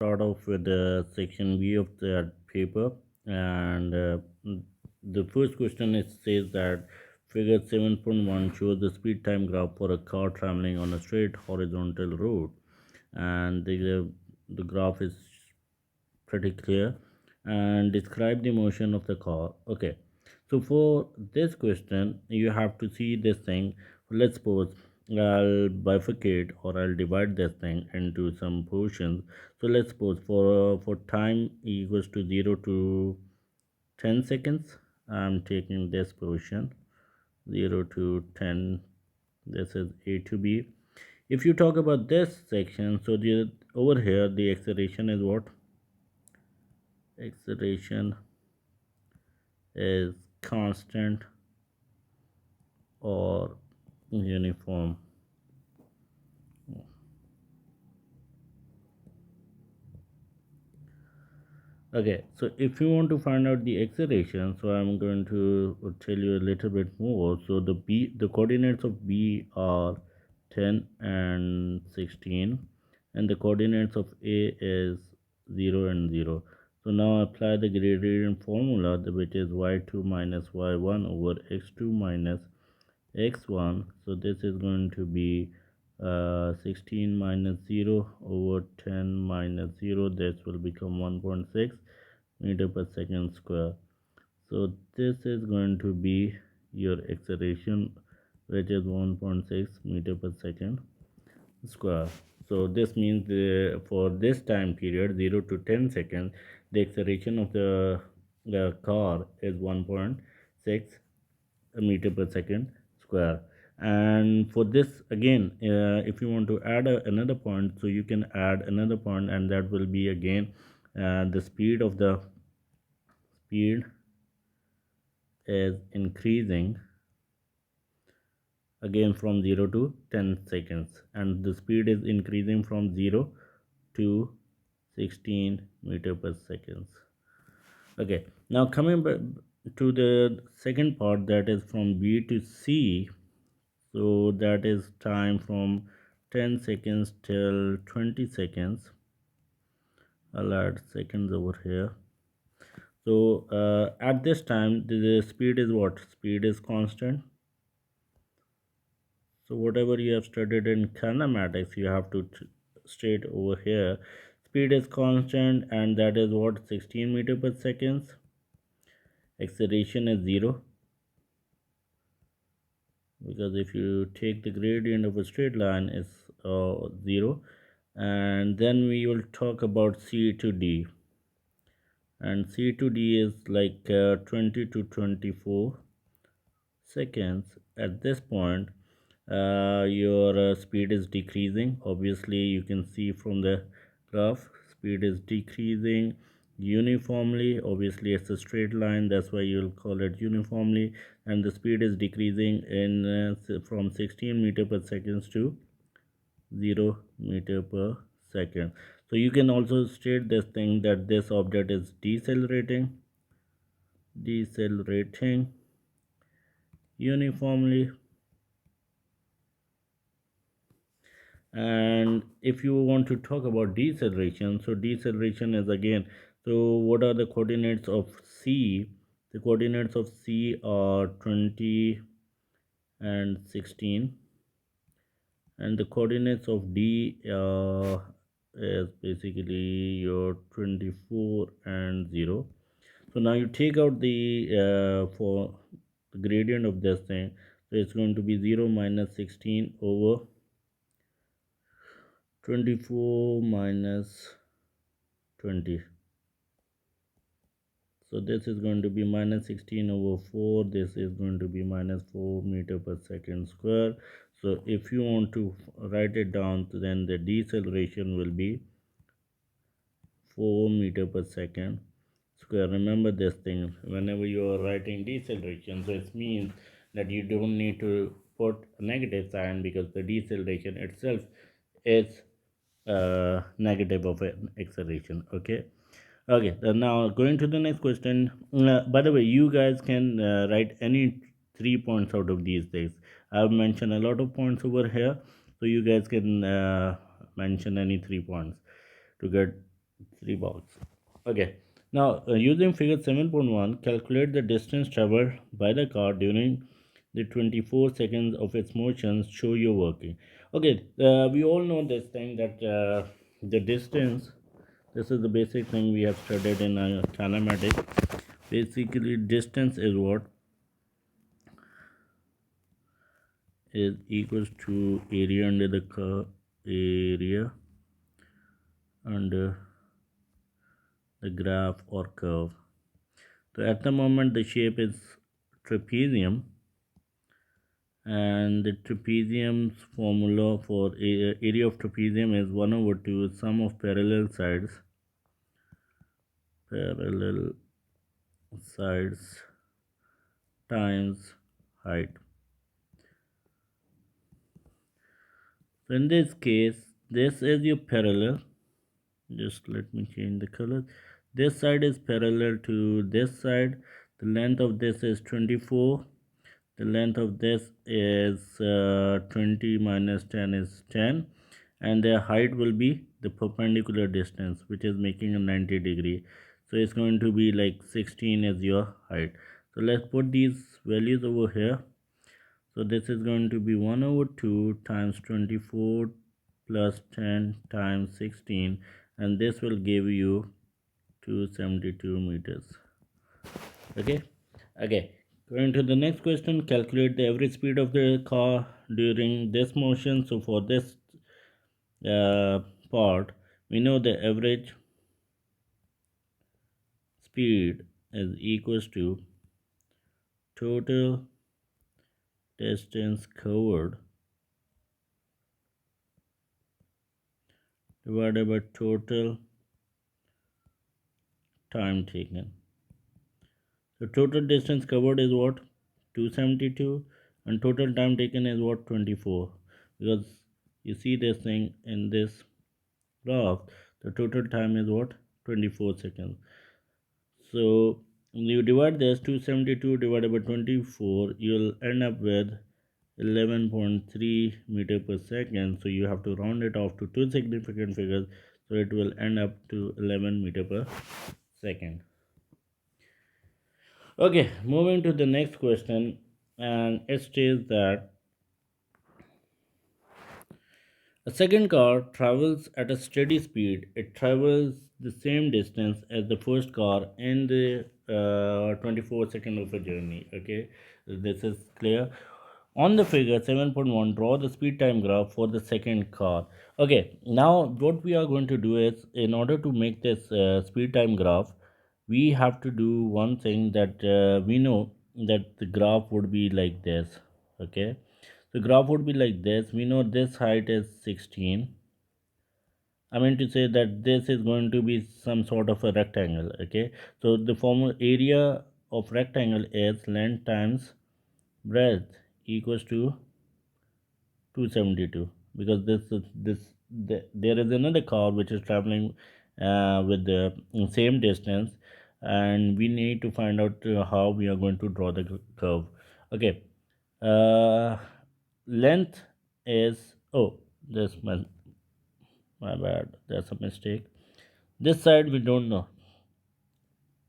Start off with the section B of that paper, and the first question it says that figure 7.1 shows the speed time graph for a car traveling on a straight horizontal road, and the graph is pretty clear and describe the motion of the car. Okay, so for this question you have to see this thing. Let's suppose I'll bifurcate or I'll divide this thing into some portions. So let's suppose for time equals to 0 to 10 seconds, I'm taking this portion 0 to 10. This is A to B. If you talk about this section, so the over here the acceleration is what? Acceleration is constant or uniform. Okay, so if you want to find out the acceleration, so I'm going to tell you a little bit more. So the coordinates of B are 10 and 16, and the coordinates of A is 0 and 0. So now apply the gradient formula, which is y2 minus y1 over x2 minus x1. So this is going to be 16 minus 0 over 10 minus 0. This will become 1.6 meter per second square. So this is going to be your acceleration, which is 1.6 meter per second square. So this means for this time period 0 to 10 seconds, the acceleration of the car is 1.6 meter per second square. And for this again, if you want to add another point, so you can add another point, and that will be again the speed is increasing again from 0 to 10 seconds, and the speed is increasing from 0 to 16 meter per seconds. Okay, now coming back to the second part, that is from B to C. So that is time from 10 seconds till 20 seconds. I'll add seconds over here. So at this time the speed is what? Speed is constant. So whatever you have studied in kinematics, you have to state over here. Speed is constant, and that is what? 16 meter per seconds. Acceleration is 0, because if you take the gradient of a straight line is 0. And then we will talk about C to D, and C to D is like 20 to 24 seconds. At this point your speed is decreasing. Obviously you can see from the graph, speed is decreasing uniformly. Obviously it's a straight line, that's why you'll call it uniformly. And the speed is decreasing in from 16 meter per seconds to 0 meter per second. So you can also state this thing that this object is decelerating uniformly. And if you want to talk about deceleration, so deceleration is again, so what are the coordinates of C? The coordinates of C are 20 and 16, and the coordinates of D is basically your 24 and 0. So now you take out the for the gradient of this thing, so it's going to be 0 minus 16 over 24 minus 20. So this is going to be minus 16 over 4. This is going to be minus 4 meter per second square. So if you want to write it down, then the deceleration will be 4 meter per second square. Remember this thing whenever you are writing deceleration, so it means that you don't need to put a negative sign, because the deceleration itself is negative of an acceleration. Okay. Okay, now going to the next question. By the way, you guys can write any 3 points out of these things. I've mentioned a lot of points over here, so you guys can mention any 3 points to get 3 box. Okay. Now, using figure 7.1, calculate the distance traveled by the car during the 24 seconds of its motion. Show your working. Okay, we all know this thing that the distance, this is the basic thing we have studied in kinematics. Basically, distance is what is equals to area under the curve, area under the graph or curve. So at the moment the shape is trapezium, and the trapezium's formula for area of trapezium is 1 over 2 sum of parallel sides times height. So in this case, this is your parallel. Just let me change the color. This side is parallel to this side. The length of this is 24. The length of this is 20 minus 10 is 10, and the height will be the perpendicular distance, which is making a 90-degree. So it's going to be like 16 as your height. So let's put these values over here. So this is going to be 1 over 2 times 24 plus 10 times 16, and this will give you 272 meters. Okay. Okay. Going to the next question, calculate the average speed of the car during this motion. So for this uh, part, we know the average speed is equals to total distance covered divided by total time taken. So total distance covered is what? 272, and total time taken is what? 24. Because you see this thing in this graph, the total time is what? 24 seconds. So you divide this 272 divided by 24, you'll end up with 11.3 meter per second. So you have to round it off to two significant figures, so it will end up to 11 meter per second. Okay, moving to the next question, and it states that a second car travels at a steady speed. It travels the same distance as the first car in the 24 second of a journey. Okay, this is clear. On the figure 7.1, draw the speed time graph for the second car. Okay, now what we are going to do is, in order to make this speed time graph, we have to do one thing that we know that the graph would be like this. Okay, the graph would be like this. We know this height is 16. I mean to say that this is going to be some sort of a rectangle. Okay, so the formal area of rectangle is length times breadth equals to 272, because there is another car which is traveling with the same distance, and we need to find out how we are going to draw the curve. Okay, uh, length is, oh, this my bad, that's a mistake. This side we don't know,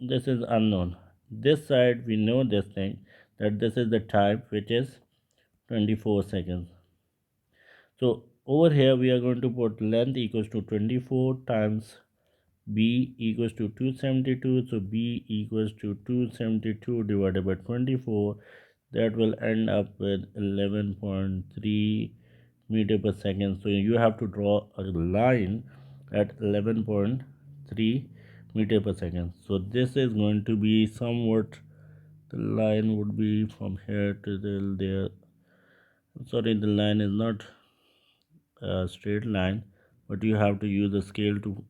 this is unknown. This side we know this thing, that this is the type, which is 24 seconds. So over here we are going to put length equals to 24 times b equals to 272. So b equals to 272 divided by 24. That will end up with 11.3 meter per second. So you have to draw a line at 11.3 meter per second. So this is going to be somewhat, the line would be from here to there. Sorry, the line is not a straight line, but you have to use a scale to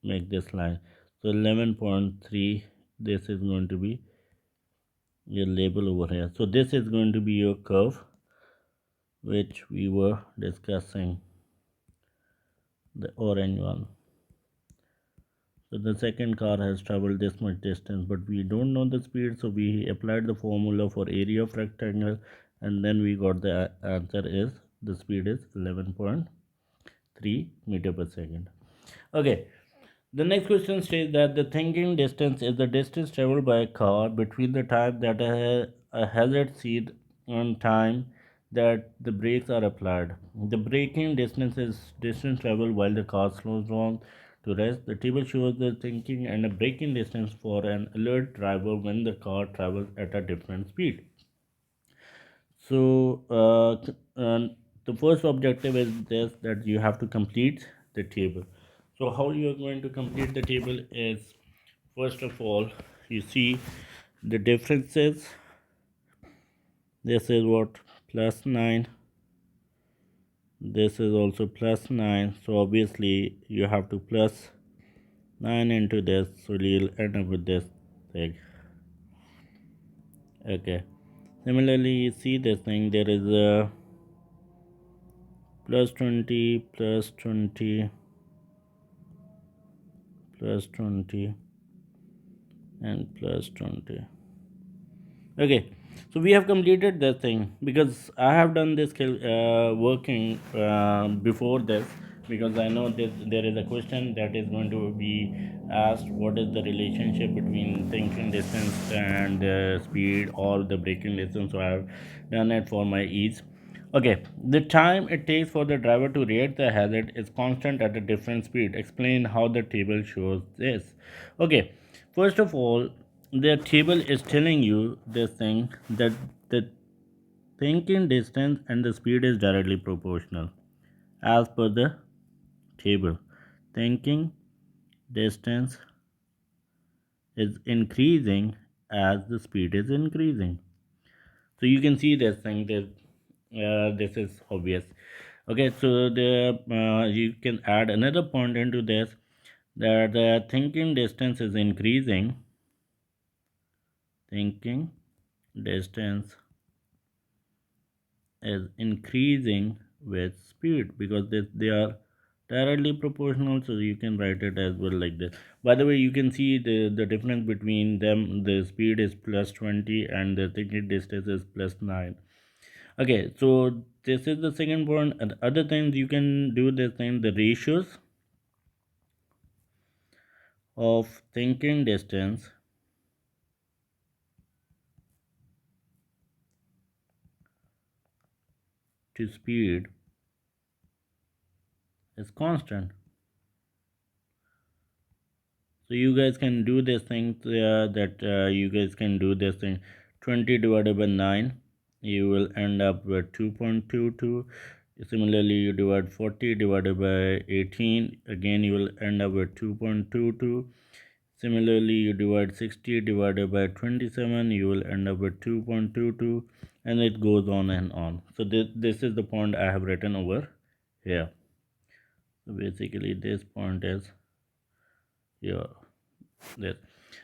make this line. So 11.3, this is going to be your label over here. So this is going to be your curve which we were discussing, the orange one. So the second car has traveled this much distance, but we don't know the speed, so we applied the formula for area of rectangle, and then we got the answer is, the speed is 11.3 meter per second. Okay, The next question states that the thinking distance is the distance traveled by a car between the time that a hazard seed and time that the brakes are applied. The braking distance is distance traveled while the car slows down to rest. The table shows the thinking and a braking distance for an alert driver when the car travels at a different speed. So the first objective is this, that you have to complete the table. So how you are going to complete the table is, first of all, you see the differences. This is what, plus 9. This is also plus 9. So obviously you have to plus 9 into this. So you'll end up with this thing. Okay. Similarly, you see this thing. There is a plus 20, plus 20, plus 20, and plus 20. Okay, so we have completed this thing because I have done this working before this, because I know that there is a question that is going to be asked: what is the relationship between thinking distance and speed or the braking distance? So I have done it for my ease. Okay, the time it takes for the driver to react the hazard is constant at a different speed. Explain how the table shows this. Okay, first of all, the table is telling you this thing, that the thinking distance and the speed is directly proportional as per the table. Thinking distance is increasing as the speed is increasing. So you can see this thing, that this is obvious. Okay, so the you can add another point into this, that the thinking distance is increasing. Thinking distance is increasing with speed, because they are directly proportional. So you can write it as well like this. By the way, you can see the difference between them. The speed is plus 20 and the thinking distance is plus 9. Okay, so this is the second point. And other things you can do this thing, the ratios of thinking distance to speed is constant. So you guys can do this thing, that you guys can do this thing. 20 divided by 9, you will end up with 2.22. Similarly, you divide 40 divided by 18, again you will end up with 2.22. Similarly, you divide 60 divided by 27, you will end up with 2.22, and it goes on and on. So this is the point I have written over here. So basically this point is here, this.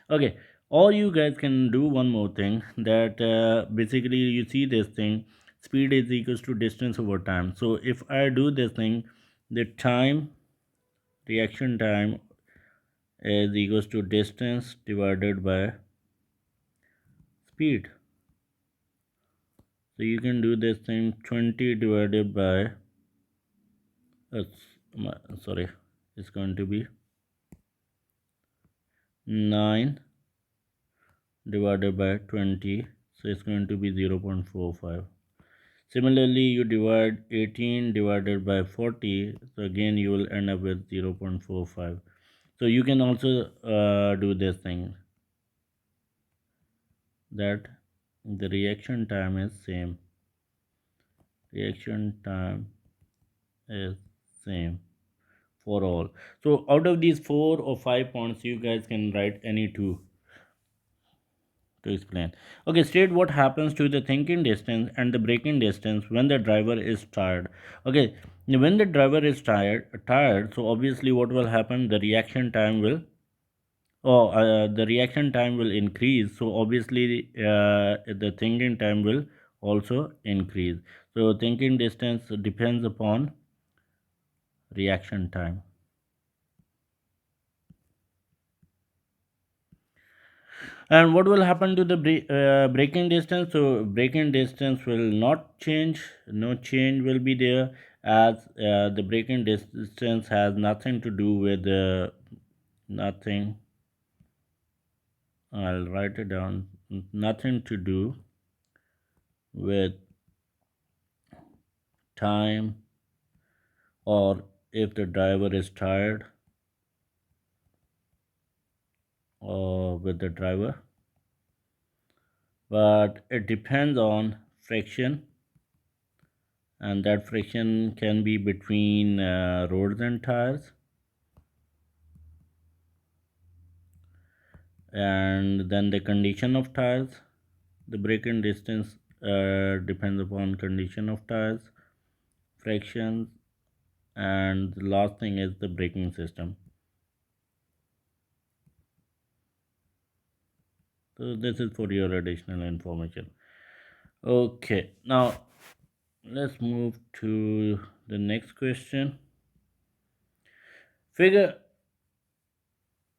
Okay, or you guys can do one more thing, that basically you see this thing, speed is equals to distance over time. So if I do this thing, the time, reaction time, is equals to distance divided by speed. So you can do this thing, 20 divided by sorry, it's going to be 9 divided by 20, so it's going to be 0.45. Similarly, you divide 18 divided by 40, so again you will end up with 0.45. So you can also do this thing, that the reaction time is same. Reaction time is same for all. So out of these 4 or 5 points, you guys can write any two to explain. Okay, state what happens to the thinking distance and the braking distance when the driver is tired. Okay, when the driver is tired, so obviously what will happen? The reaction time will, the reaction time will increase. So obviously, the thinking time will also increase. So thinking distance depends upon reaction time. And what will happen to the braking distance? So braking distance will not change. No change will be there, as the braking distance has nothing to do with nothing, I'll write it down, nothing to do with time, or if the driver is tired, or with the driver, but it depends on friction, and that friction can be between roads and tires, and then the condition of tires. The braking distance depends upon condition of tires, frictions, and the last thing is the braking system. So this is for your additional information. Okay, now let's move to the next question. Figure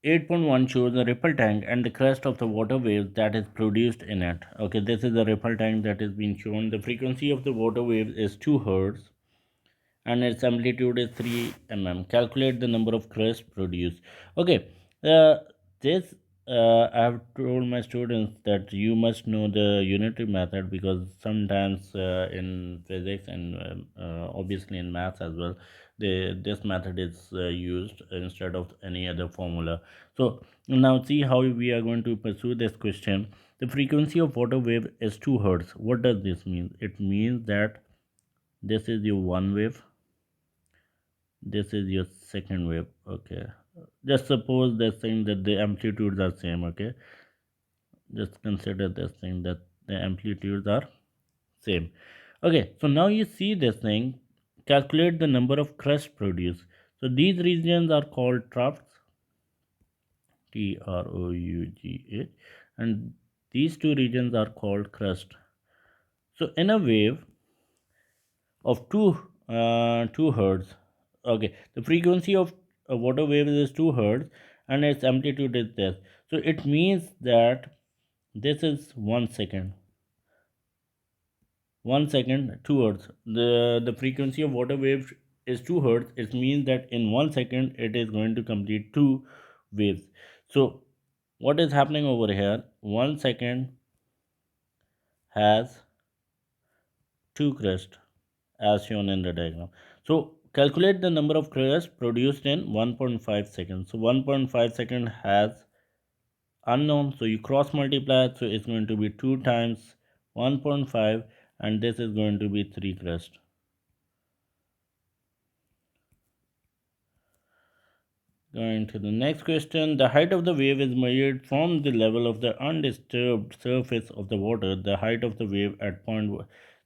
8.1 shows the ripple tank and the crest of the water waves that is produced in it. Okay, this is the ripple tank that is being shown. The frequency of the water waves is 2 hertz and its amplitude is 3 mm. Calculate the number of crests produced. Okay, uh, this I have told my students that you must know the unitary method, because sometimes in physics and obviously in maths as well, this method is used instead of any other formula. So now see how we are going to pursue this question. The frequency of water wave is 2 hertz. What does this mean? It means that this is your one wave, this is your second wave. Okay, just suppose this thing that the amplitudes are same. Okay, just consider this thing that the amplitudes are same. Okay, so now you see this thing, calculate the number of crusts produced. So these regions are called troughs, troughs, and these two regions are called crust. So in a wave of 2 hertz, okay, the frequency of a water wave is 2 hertz and its amplitude is this. So it means that this is 1 second. 1 second, 2 hertz. The frequency of water wave is 2 hertz. It means that in 1 second it is going to complete 2 waves. So what is happening over here? 1 second has 2 crests as shown in the diagram. So calculate the number of crests produced in 1.5 seconds. So 1.5 second has unknown. So you cross multiply. So it's going to be 2 times 1.5, and this is going to be 3 crests. Going to the next question. The height of the wave is measured from the level of the undisturbed surface of the water. The height of the wave at point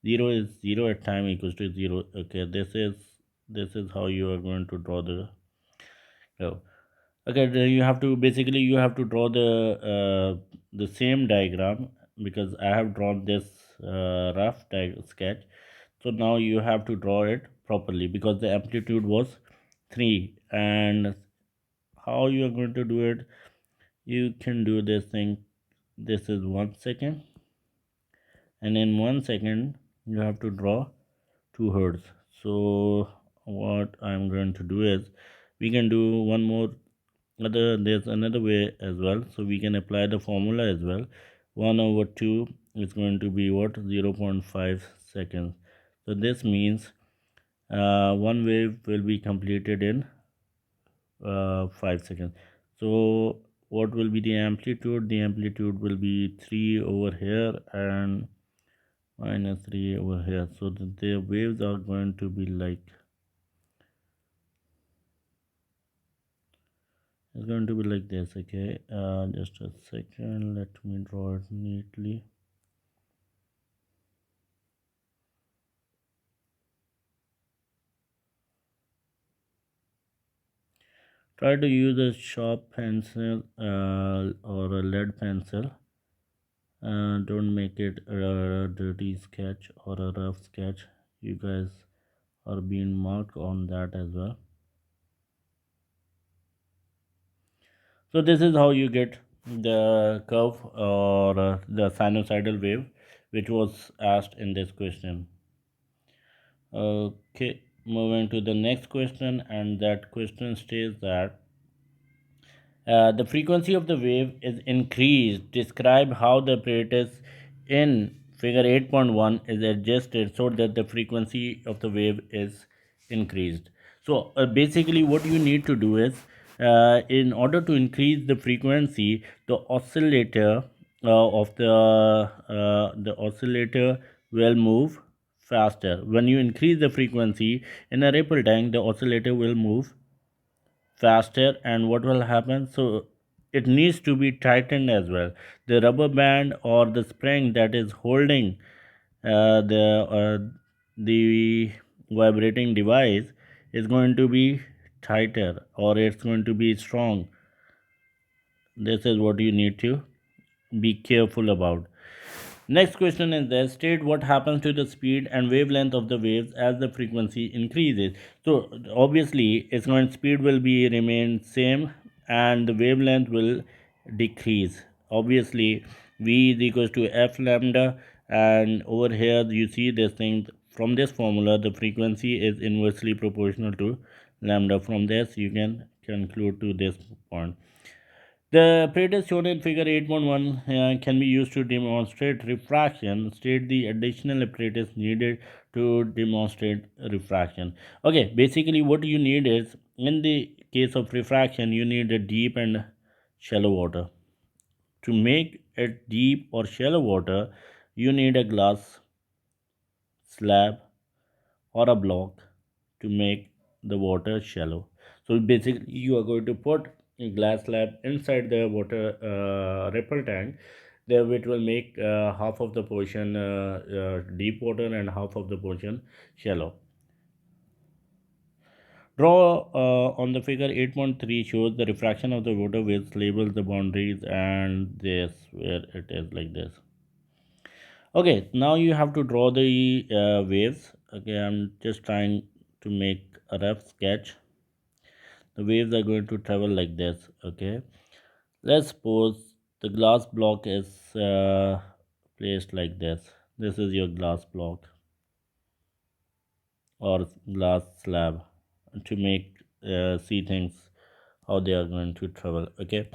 0 is 0 at time equals to 0. Okay, this is how you are going to draw the curve. Okay, then you have to basically you have to draw the same diagram, because I have drawn this rough sketch. So now you have to draw it properly, because the amplitude was 3. And how you are going to do it? You can do this thing. This is 1 second, and in 1 second you have to draw 2 hertz. So what I'm going to do is, we can do one more there's another way as well. So we can apply the formula as well. 1 over 2 is going to be what? 0.5 seconds. So this means one wave will be completed in 5 seconds. So what will be the amplitude? The amplitude will be 3 over here and minus 3 over here. So the waves are going to be like, it's going to be like this. Okay, just a second, let me draw it neatly. Try to use a sharp pencil or a lead pencil. Don't make it a dirty sketch or a rough sketch. You guys are being marked on that as well. So this is how you get the curve or the sinusoidal wave, which was asked in this question. Okay, moving to the next question, and that question states that The frequency of the wave is increased. Describe how the apparatus in figure 8.1 is adjusted so that the frequency of the wave is increased. So, basically, what you need to do is in order to increase the frequency, the oscillator the oscillator will move faster. When you increase the frequency in a ripple tank, the oscillator will move faster, and what will happen, so it needs to be tightened as well. The rubber band or the spring that is holding the vibrating device is going to be tighter, or it's going to be strong. This is what you need to be careful about. Next question is that state what happens to the speed and wavelength of the waves as the frequency increases. So obviously its going speed will be remain same and the wavelength will decrease. Obviously v is equals to f lambda, and over here you see this thing from this formula the frequency is inversely proportional to lambda. From this you can conclude to this point. The apparatus shown in figure 8.1 can be used to demonstrate refraction. State the additional apparatus needed to demonstrate refraction. Okay, basically what you need is, in the case of refraction, you need a deep and shallow water. To make it deep or shallow water, you need a glass slab or a block to make the water shallow. So basically, you are going to put a glass slab inside the water ripple tank. There, it will make half of the portion deep water and half of the portion shallow. Draw on the figure 8.3 shows the refraction of the water waves, labels the boundaries, and this where it is like this. Okay, now you have to draw the waves. Okay, I'm just trying to make a rough sketch. The waves are going to travel like this. Okay, let's suppose the glass block is placed like this. This is your glass block or glass slab to make see things how they are going to travel. Okay,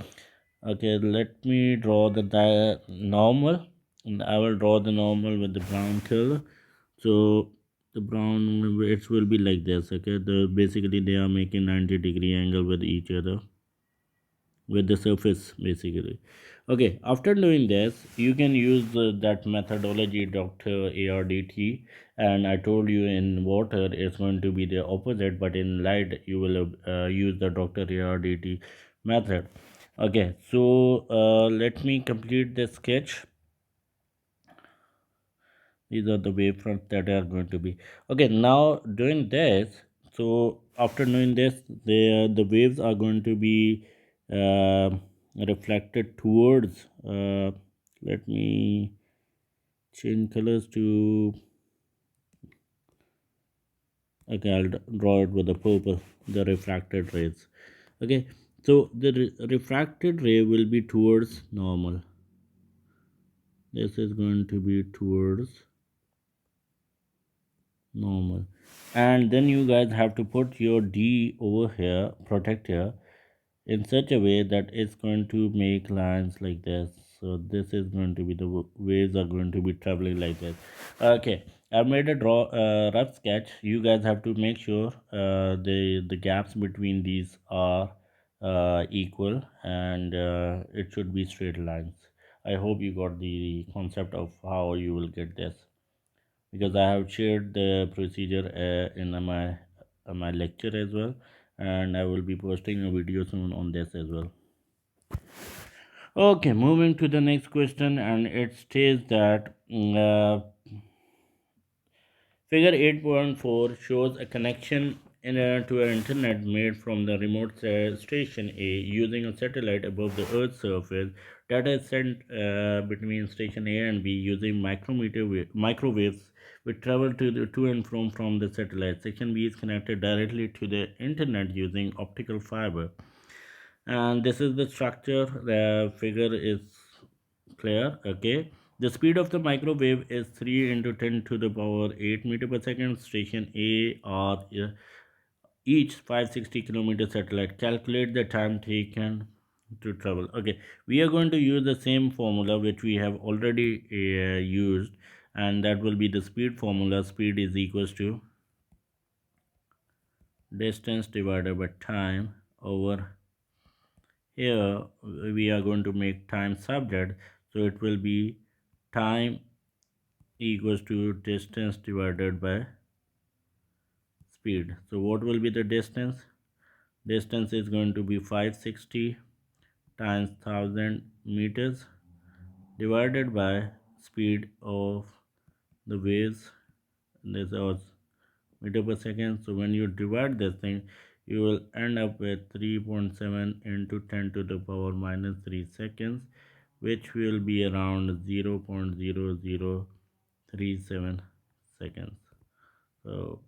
okay, let me draw the normal, and I will draw the normal with the brown color. So the brown it will be like this. Okay, the basically they are making 90-degree angle with each other, with the surface basically. Okay, after doing this you can use that methodology dr ardt, and I told you in water it's going to be the opposite, but in light you will use the dr ardt method. Okay, so let me complete the sketch. These are the wavefronts that are going to be. Okay, now doing this, so after doing this, the waves are going to be uh, reflected towards let me change colors to, okay, I'll draw it with the purple, the refracted rays. Okay, so the refracted ray will be towards normal. This is going to be towards normal, and then you guys have to put your d over here, protector, in such a way that it's going to make lines like this. So this is going to be the waves are going to be traveling like this. Okay, I've made a rough sketch. You guys have to make sure the gaps between these are equal, and it should be straight lines. I hope you got the concept of how you will get this, because I have shared the procedure in my lecture as well, and I will be posting a video soon on this as well. Okay, moving to the next question, and it states that figure 8.4 shows a connection to an internet made from the remote station A using a satellite above the Earth's surface. Data is sent between station A and B using microwaves which travel to and from the satellite. Section B is connected directly to the internet using optical fiber. And this is the structure. The figure is clear. Okay, the speed of the microwave is 3 into 10 to the power 8 meter per second. Station A are each 560 kilometer satellite. Calculate the time taken to travel. Okay, we are going to use the same formula which we have already used, and that will be the speed formula. Speed is equals to distance divided by time. Over here we are going to make time subject, so it will be time equals to distance divided by speed. So what will be the distance? Distance is going to be 560 times 1000 meters divided by speed of the waves. This was meter per second. So when you divide this thing, you will end up with 3.7 into 10 to the power minus 3 seconds, which will be around 0.0037 seconds. So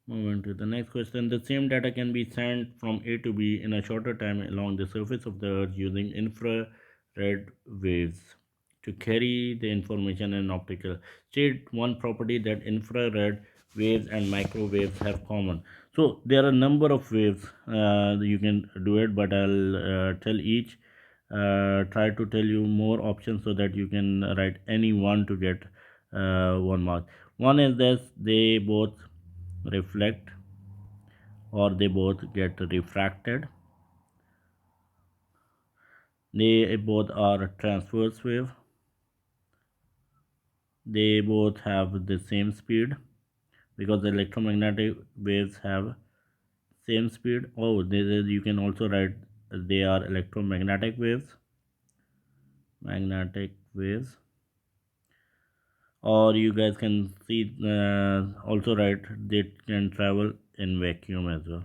moving to the next question, the same data can be sent from A to B in a shorter time along the surface of the Earth using infrared waves to carry the information in optical. State one property that infrared waves and microwaves have common. So there are a number of waves you can do it, but I'll tell each. Try to tell you more options so that you can write any one to get 1 mark. One is this: they both reflect or they both get refracted. They both are transverse wave. They both have the same speed because electromagnetic waves have same speed. Oh, you can also write they are electromagnetic waves, magnetic waves, or you guys can see also write they can travel in vacuum as well.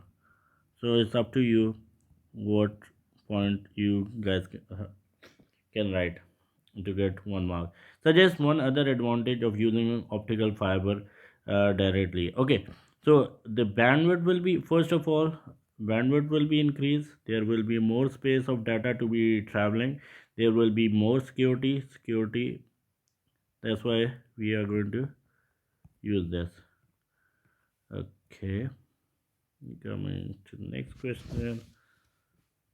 So it's up to you what point you guys can write to get 1 mark. Suggest one other advantage of using optical fiber directly. Okay, so the bandwidth will be, first of all, bandwidth will be increased. There will be more space of data to be traveling. There will be more security. That's why we are going to use this. Okay, coming to the next question.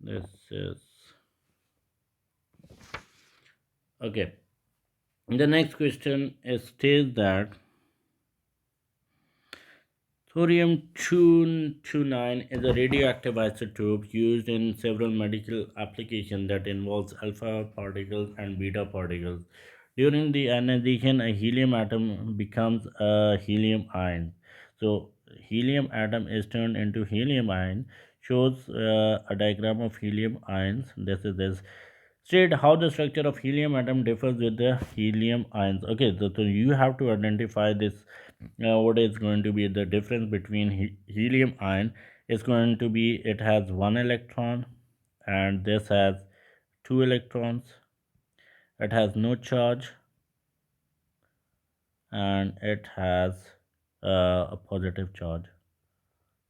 This is okay. The next question is states that thorium-229 is a radioactive isotope used in several medical applications that involves alpha particles and beta particles. During the ionization, a helium atom becomes a helium ion. So, helium atom is turned into helium ion. Shows a diagram of helium ions. This is this. State how the structure of helium atom differs with the helium ions. Okay, so you have to identify this. What is going to be the difference between helium ion? Is going to be it has one electron, and this has two electrons. It has no charge, and it has a positive charge.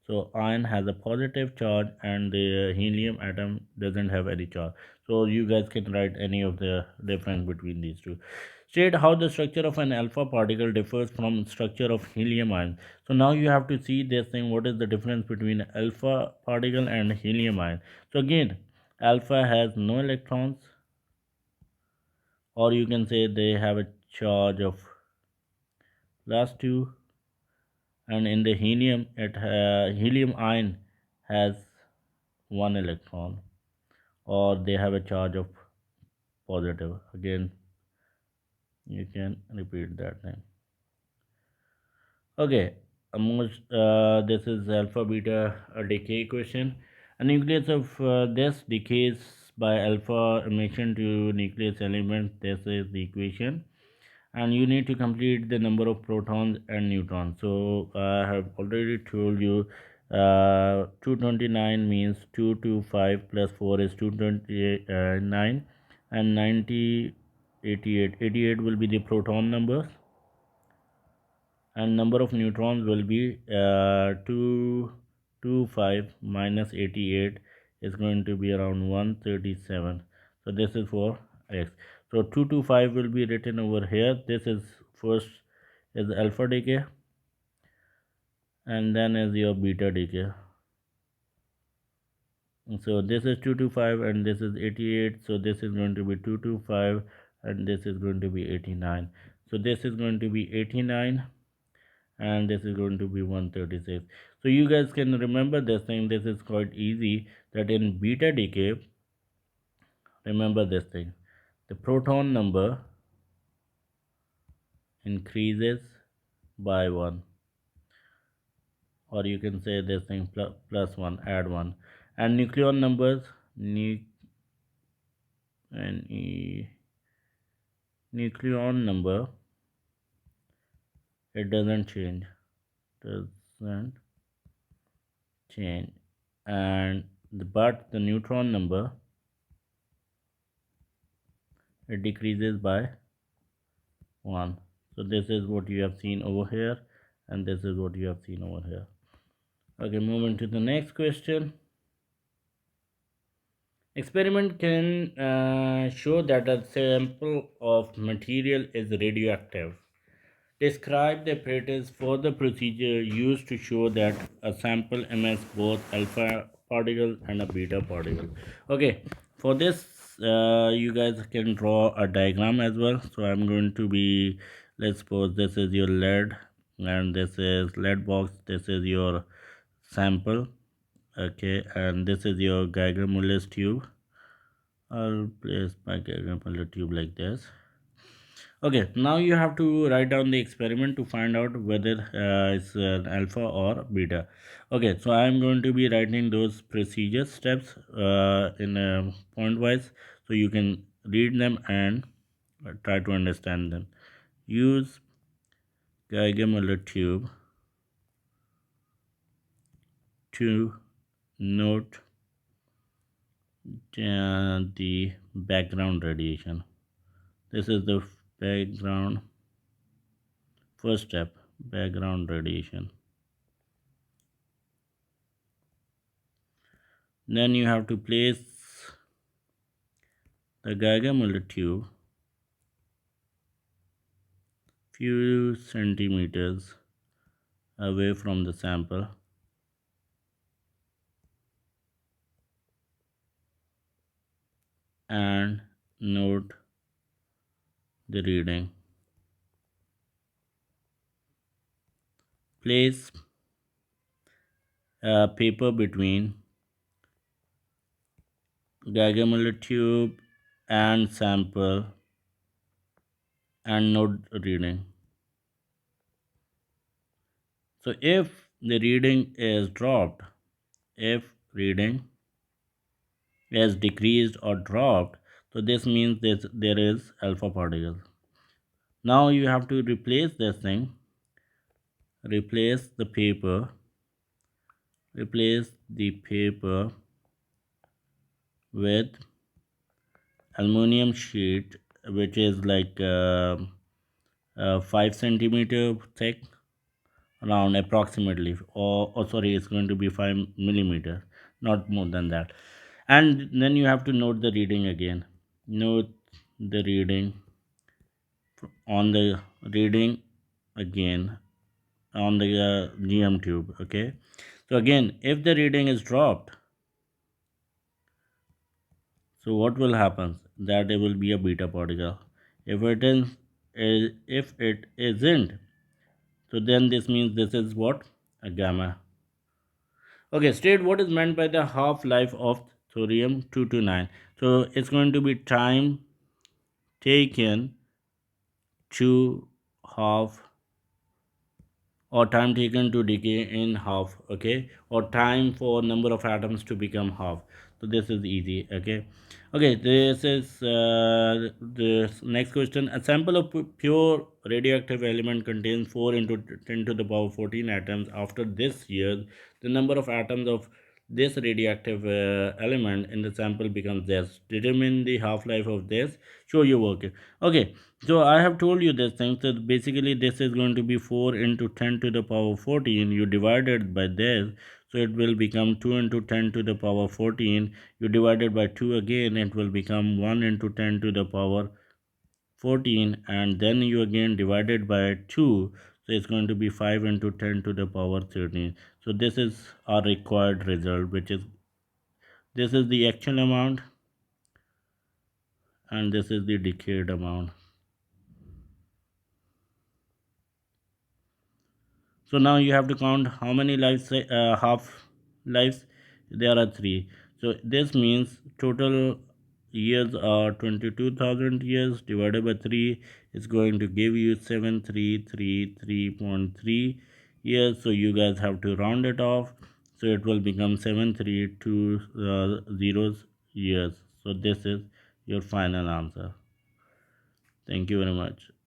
So iron has a positive charge and the helium atom doesn't have any charge. So you guys can write any of the difference between these two. State how the structure of an alpha particle differs from structure of helium ion. So now you have to see this thing, what is the difference between alpha particle and helium ion. So again, alpha has no electrons, or you can say they have a charge of +2, and in the helium helium ion has one electron, or they have a charge of positive. Again, you can repeat that thing. Okay, this is alpha beta decay question. A nucleus of this decays by alpha emission to nucleus element. This is the equation, and you need to complete the number of protons and neutrons. So I have already told you 229 means 225 plus 4 is 229, and 90 88 88 will be the proton number, and number of neutrons will be 225 minus 88 is going to be around 137. So this is for x. So 225 will be written over here. This is first is alpha decay, and then is your beta decay. So this is 225 and this is 88. So this is going to be 225 and this is going to be 89. So this is going to be 89 and this is going to be 136. So you guys can remember this thing. This is quite easy, that in beta decay, remember this thing, the proton number increases by 1, or you can say this thing plus 1, add 1, and nucleon numbers, and nucleon number, it doesn't change, and but the neutron number, it decreases by 1. So this is what you have seen over here, and this is what you have seen over here. Okay, moving to the next question. Experiment can show that a sample of material is radioactive. Describe the apparatus for the procedure used to show that a sample emits both alpha particle and a beta particle. Okay, for this, you guys can draw a diagram as well. So I'm going to be, let's suppose this is your lead and this is lead box, this is your sample. Okay, and this is your Geiger Muller's tube. I'll place my Geiger Muller tube like this. Okay, now you have to write down the experiment to find out whether it's an alpha or beta. Okay, so I am going to be writing those procedure steps in point wise, so you can read them and try to understand them. Use Geiger Muller tube to note the background radiation. This is the background, first step, background radiation. Then you have to place the Geiger Muller tube few centimeters away from the sample and note the reading. Place a paper between Geiger Muller tube and sample and note reading. So if the reading is dropped, if reading is decreased or dropped, so this means there is alpha particle. Now you have to replace this thing, replace the paper with aluminum sheet, which is like 5 centimeter thick, around approximately, or sorry, it's going to be 5 millimeter, not more than that. And then you have to note the reading again. Note the reading on the reading again on the GM tube. Okay, so again, if the reading is dropped, so what will happen? That it will be a beta particle. If it is, if it isn't, so then this means this is what? A gamma. Okay, state what is meant by the half-life of thorium 229. So it's going to be time taken to half, or time taken to decay in half. Okay, or time for number of atoms to become half. So this is easy. Okay, this is the next question. A sample of pure radioactive element contains 4 into 10 to the power 14 atoms. After this year, the number of atoms of this radioactive element in the sample becomes this. Determine the half-life of this. Show your work. Okay, so I have told you this thing. So basically this is going to be 4 into 10 to the power 14. You divide it by this. So it will become 2 into 10 to the power 14. You divide it by 2 again. It will become 1 into 10 to the power 14. And then you again divide it by 2. So it's going to be 5 into 10 to the power 13. So this is our required result, which is This is the actual amount and this is the decayed amount. So now you have to count how many lives, half lives. There are three. So this means total years are 22,000 years divided by 3 is going to give you 7333.3 years. So you guys have to round it off. So it will become 7320 years. So this is your final answer. Thank you very much.